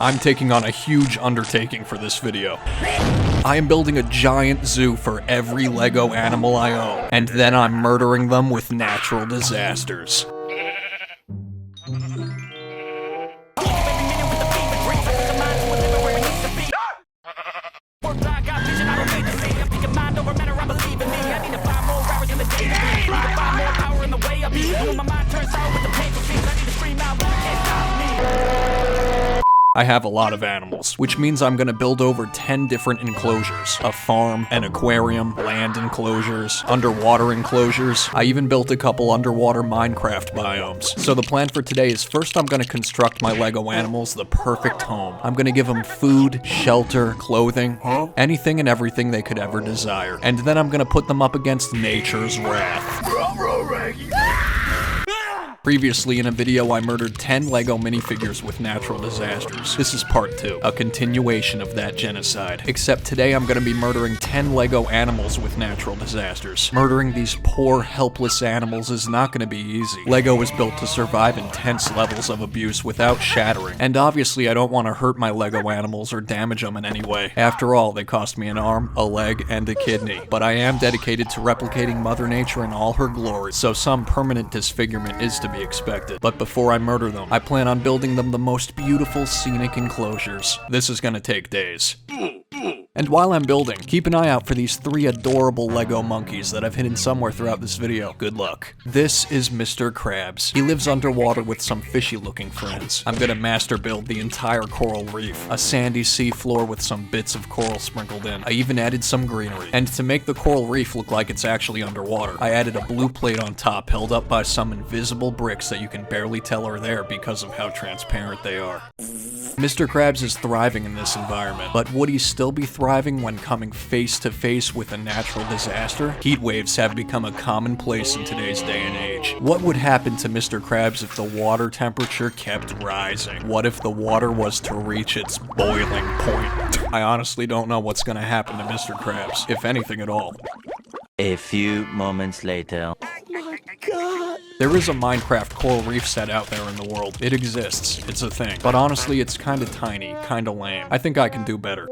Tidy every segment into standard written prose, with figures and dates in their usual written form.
I'm taking on a huge undertaking for this video. I am building a giant zoo for every Lego animal I own, and then I'm murdering them with natural disasters. I have a lot of animals, which means I'm gonna build over 10 different enclosures. A farm, an aquarium, land enclosures, underwater enclosures. I even built a couple underwater Minecraft biomes. So the plan for today is first I'm gonna construct my Lego animals the perfect home. I'm gonna give them food, shelter, clothing, anything and everything they could ever desire. And then I'm gonna put them up against nature's wrath. Previously in a video, I murdered 10 Lego minifigures with natural disasters. This is part 2, a continuation of that genocide. Except today I'm gonna be murdering 10 Lego animals with natural disasters. Murdering these poor, helpless animals is not gonna be easy. Lego is built to survive intense levels of abuse without shattering. And obviously I don't want to hurt my Lego animals or damage them in any way. After all, they cost me an arm, a leg, and a kidney. But I am dedicated to replicating Mother Nature in all her glory, so some permanent disfigurement is to be expected. But before I murder them, I plan on building them the most beautiful scenic enclosures. This is gonna take days. And while I'm building, keep an eye out for these 3 adorable Lego monkeys that I've hidden somewhere throughout this video. Good luck. This is Mr. Krabs. He lives underwater with some fishy-looking friends. I'm gonna master build the entire coral reef, a sandy sea floor with some bits of coral sprinkled in. I even added some greenery. And to make the coral reef look like it's actually underwater, I added a blue plate on top held up by some invisible bricks that you can barely tell are there because of how transparent they are. Mr. Krabs is thriving in this environment, but would he still be thriving when coming face to face with a natural disaster? Heat waves have become a commonplace in today's day and age. What would happen to Mr. Krabs if the water temperature kept rising? What if the water was to reach its boiling point? I honestly don't know what's gonna happen to Mr. Krabs, if anything at all. A few moments later. God. There is a Minecraft coral reef set out there in the world. It exists. It's a thing. But honestly, it's kinda tiny, kinda lame. I think I can do better.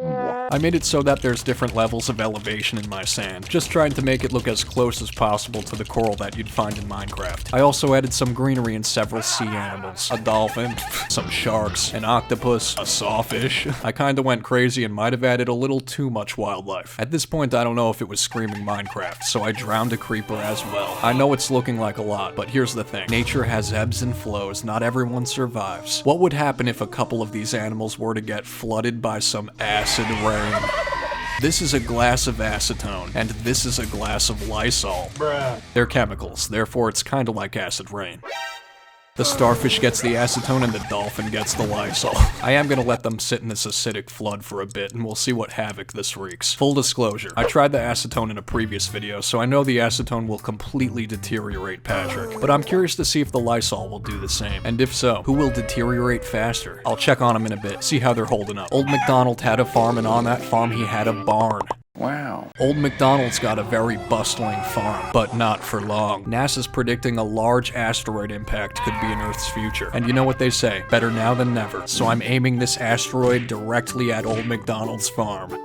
I made it so that there's different levels of elevation in my sand, just trying to make it look as close as possible to the coral that you'd find in Minecraft. I also added some greenery and several sea animals. A dolphin, some sharks, an octopus, a sawfish. I kinda went crazy and might have added a little too much wildlife. At this point, I don't know if it was screaming Minecraft, so I drowned a creeper as well. I know it's looking like a lot, but here's the thing. Nature has ebbs and flows, not everyone survives. What would happen if a couple of these animals were to get flooded by some acid rain? This is a glass of acetone, and this is a glass of Lysol. Bruh. They're chemicals, therefore it's kinda like acid rain. The starfish gets the acetone and the dolphin gets the Lysol. I am gonna let them sit in this acidic flood for a bit and we'll see what havoc this wreaks. Full disclosure, I tried the acetone in a previous video, so I know the acetone will completely deteriorate Patrick. But I'm curious to see if the Lysol will do the same. And if so, who will deteriorate faster? I'll check on them in a bit, see how they're holding up. Old MacDonald had a farm and on that farm he had a barn. Wow. Old MacDonald's got a very bustling farm, but not for long. NASA's predicting a large asteroid impact could be in Earth's future. And you know what they say, better now than never. So I'm aiming this asteroid directly at Old MacDonald's farm.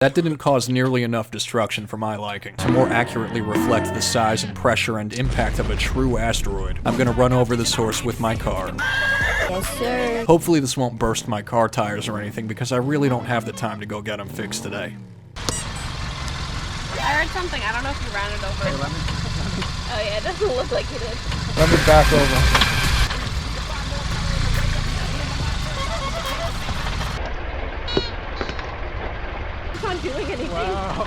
That didn't cause nearly enough destruction for my liking. To more accurately reflect the size and pressure and impact of a true asteroid, I'm gonna run over this horse with my car. Yes, sir. Hopefully this won't burst my car tires or anything because I really don't have the time to go get them fixed today. I heard something. I don't know if you ran it over. Hey, let me. Oh yeah, it doesn't look like you did. Let me back over. It's not doing anything. Wow.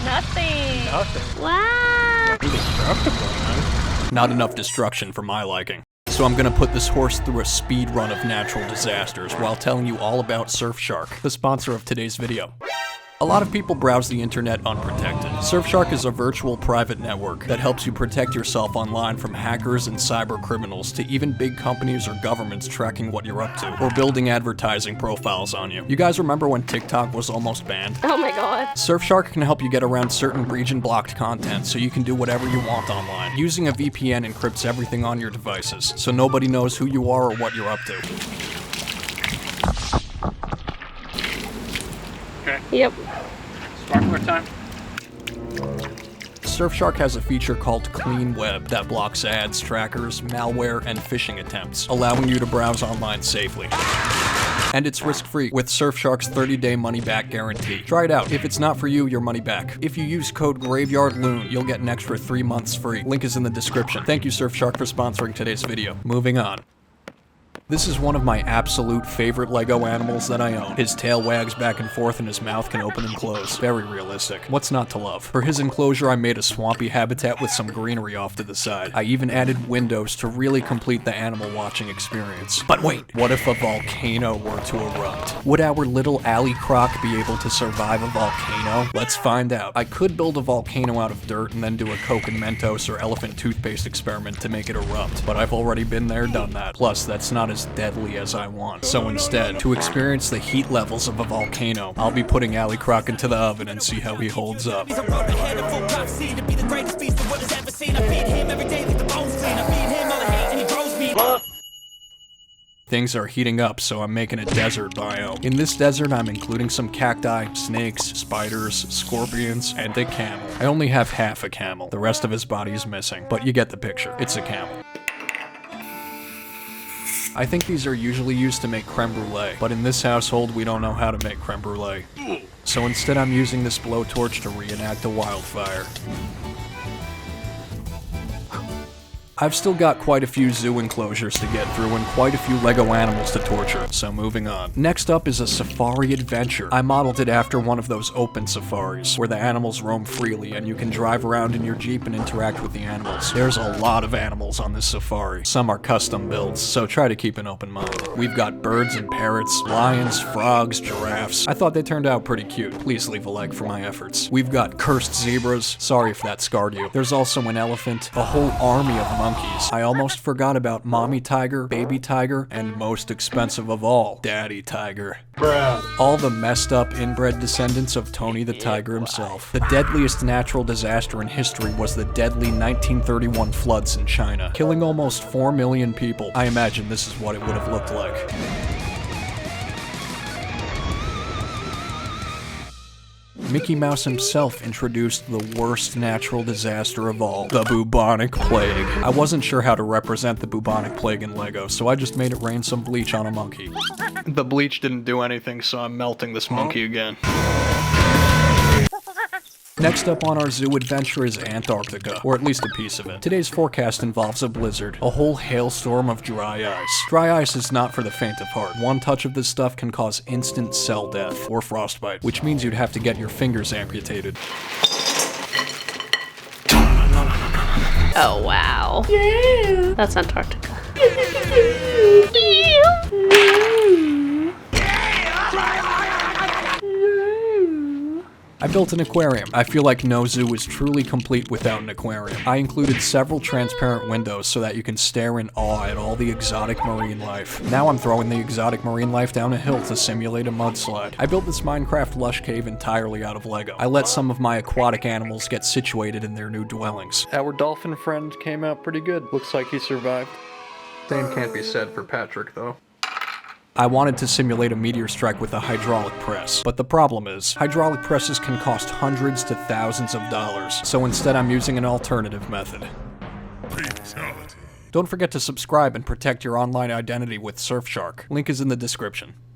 Nothing. Nothing. Wow. Indestructible, man. Not enough destruction for my liking. So I'm gonna put this horse through a speed run of natural disasters while telling you all about Surfshark, the sponsor of today's video. A lot of people browse the internet unprotected. Surfshark is a virtual private network that helps you protect yourself online from hackers and cyber criminals to even big companies or governments tracking what you're up to or building advertising profiles on you. You guys remember when TikTok was almost banned? Oh my god. Surfshark can help you get around certain region-blocked content so you can do whatever you want online. Using a VPN encrypts everything on your devices, so nobody knows who you are or what you're up to. Okay. Yep. Sparkler time. Surfshark has a feature called Clean Web that blocks ads, trackers, malware, and phishing attempts, allowing you to browse online safely. And it's risk-free with Surfshark's 30-day money-back guarantee. Try it out. If it's not for you, your money back. If you use code GraveyardLoon, you'll get an extra 3 months free. Link is in the description. Thank you, Surfshark, for sponsoring today's video. Moving on. This is one of my absolute favorite Lego animals that I own. His tail wags back and forth and his mouth can open and close. Very realistic. What's not to love? For his enclosure, I made a swampy habitat with some greenery off to the side. I even added windows to really complete the animal watching experience. But wait, what if a volcano were to erupt? Would our little alley croc be able to survive a volcano? Let's find out. I could build a volcano out of dirt and then do a Coke and Mentos or elephant toothpaste experiment to make it erupt, but I've already been there, done that. Plus, that's not as deadly as I want. So instead, to experience the heat levels of a volcano, I'll be putting Alley Croc into the oven and see how he holds up. Things are heating up, so I'm making a desert biome. In this desert, I'm including some cacti, snakes, spiders, scorpions, and a camel. I only have half a camel. The rest of his body is missing, but you get the picture. It's a camel. I think these are usually used to make creme brulee, but in this household we don't know how to make creme brulee. So instead I'm using this blowtorch to reenact a wildfire. I've still got quite a few zoo enclosures to get through and quite a few Lego animals to torture, so moving on. Next up is a safari adventure. I modeled it after one of those open safaris, where the animals roam freely and you can drive around in your Jeep and interact with the animals. There's a lot of animals on this safari. Some are custom builds, so try to keep an open mind. We've got birds and parrots, lions, frogs, giraffes. I thought they turned out pretty cute. Please leave a like for my efforts. We've got cursed zebras. Sorry if that scarred you. There's also an elephant, a whole army of monkeys. I almost forgot about mommy tiger, baby tiger, and most expensive of all, daddy tiger. Bruh. All the messed up inbred descendants of Tony the Tiger himself. The deadliest natural disaster in history was the deadly 1931 floods in China, killing almost 4 million people. I imagine this is what it would have looked like. Mickey Mouse himself introduced the worst natural disaster of all, the bubonic plague. I wasn't sure how to represent the bubonic plague in Lego, so I just made it rain some bleach on a monkey. The bleach didn't do anything, so I'm melting this monkey again. Next up on our zoo adventure is Antarctica, or at least a piece of it. Today's forecast involves a blizzard, a whole hailstorm of dry ice. Dry ice is not for the faint of heart. One touch of this stuff can cause instant cell death, or frostbite, which means you'd have to get your fingers amputated. Oh wow. Yeah. That's Antarctica. I built an aquarium. I feel like no zoo is truly complete without an aquarium. I included several transparent windows so that you can stare in awe at all the exotic marine life. Now I'm throwing the exotic marine life down a hill to simulate a mudslide. I built this Minecraft lush cave entirely out of Lego. I let some of my aquatic animals get situated in their new dwellings. Our dolphin friend came out pretty good. Looks like he survived. Same can't be said for Patrick, though. I wanted to simulate a meteor strike with a hydraulic press, but the problem is, hydraulic presses can cost hundreds to thousands of dollars, so instead I'm using an alternative method. Don't forget to subscribe and protect your online identity with Surfshark. Link is in the description.